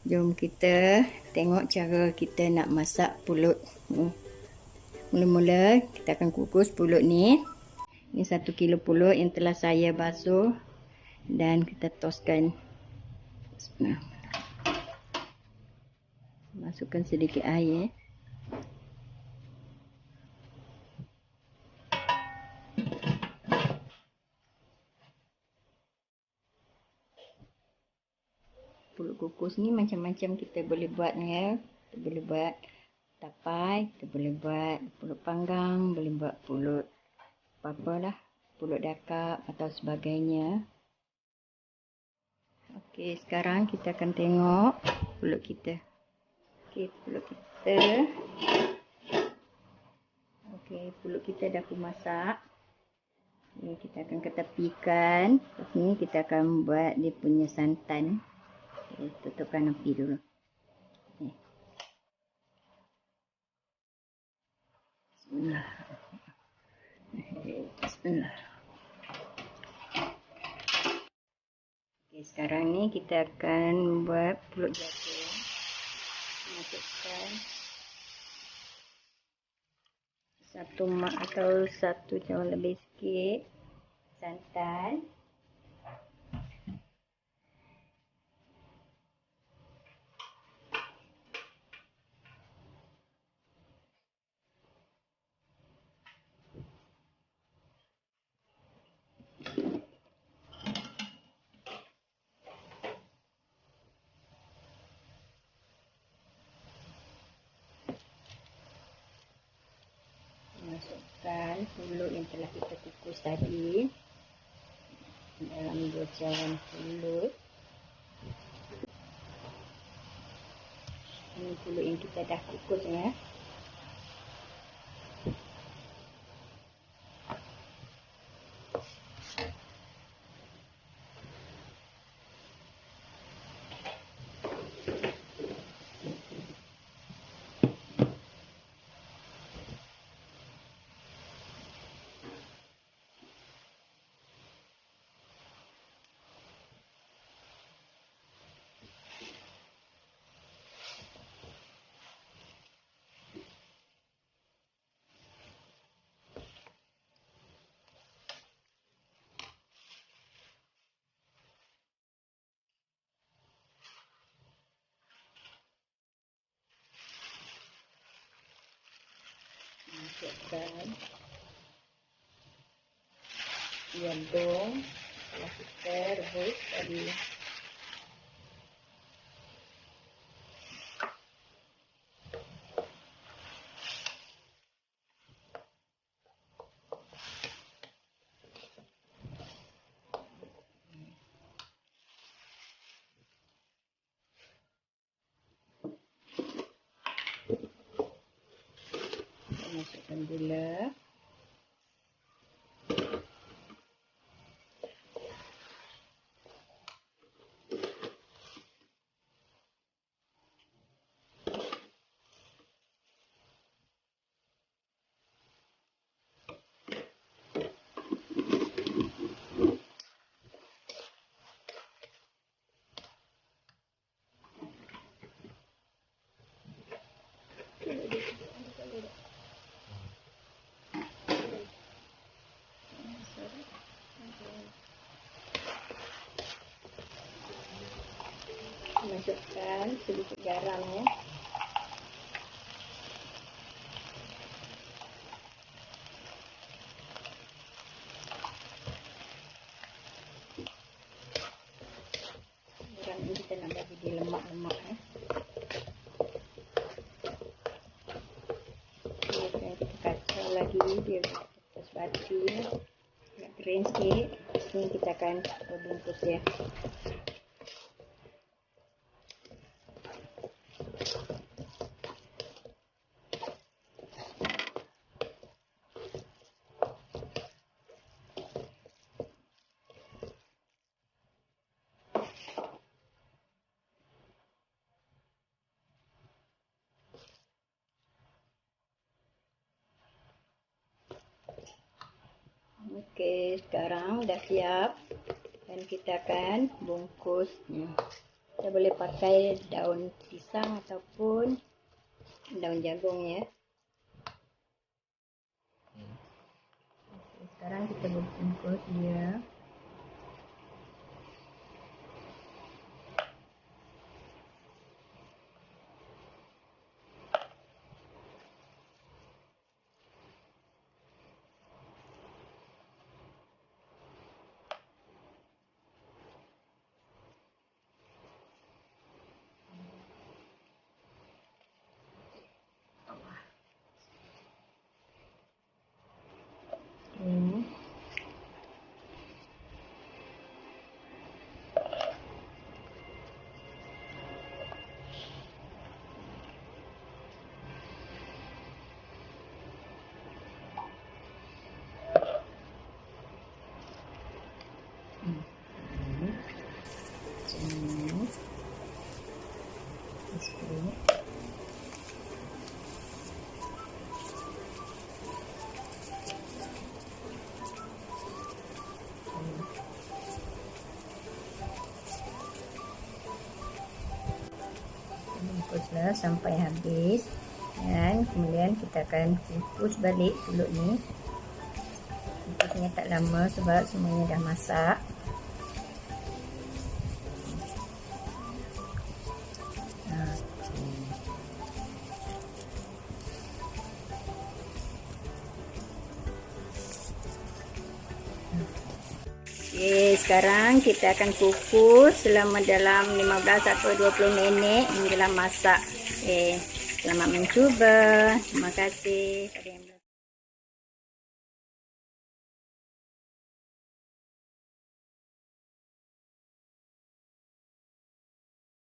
Jom kita tengok cara kita nak masak pulut ni. Mula-mula kita akan kukus pulut ni. Ini 1 kilo pulut yang telah saya basuh dan kita toskan. Masukkan sedikit air. Pulut kukus ni macam-macam kita boleh buat ya. Kita boleh buat tapai, kita boleh buat pulut panggang, boleh buat pulut apa-apalah, pulut dakap atau sebagainya. Okey, sekarang kita akan tengok pulut kita. Okey, pulut kita. Okey, pulut kita dah aku masak. Ni kita akan ketepikan. Lepas ni kita akan buat dia punya santan. Okay, tutupkan api dulu. Okay. Bismillah. Bismillah. Okay, sekarang ni kita akan buat pulut jagung. Masukkan 1 mak atau 1 jam lebih sikit santan. Masukkan pulut yang telah kita kukus tadi dalam 2 cawan pulut. Ini pulut yang kita dah kukus ya. Masukkan jagung yang kita rebus tadi. Masukkan gula. Masukkan sedikit garam ya. Garam ini kita nak bagi dia lemak-lemak ya. Kita kacau lagi dia terus batu ya. Nak kering sikit. Ini kita akan bungkus ya. Okey, sekarang dah siap dan kita akan bungkusnya. Kita boleh pakai daun pisang ataupun daun jagung ya. Sekarang kita bungkus dia. Bungkuslah sampai habis dan kemudian kita akan kukus balik pulut ni. Kukusnya tak lama sebab semuanya dah masak. Okey, sekarang kita akan kukus selama dalam 15 atau 20 minit hinggalah masak. Okey, selamat mencuba. Terima kasih.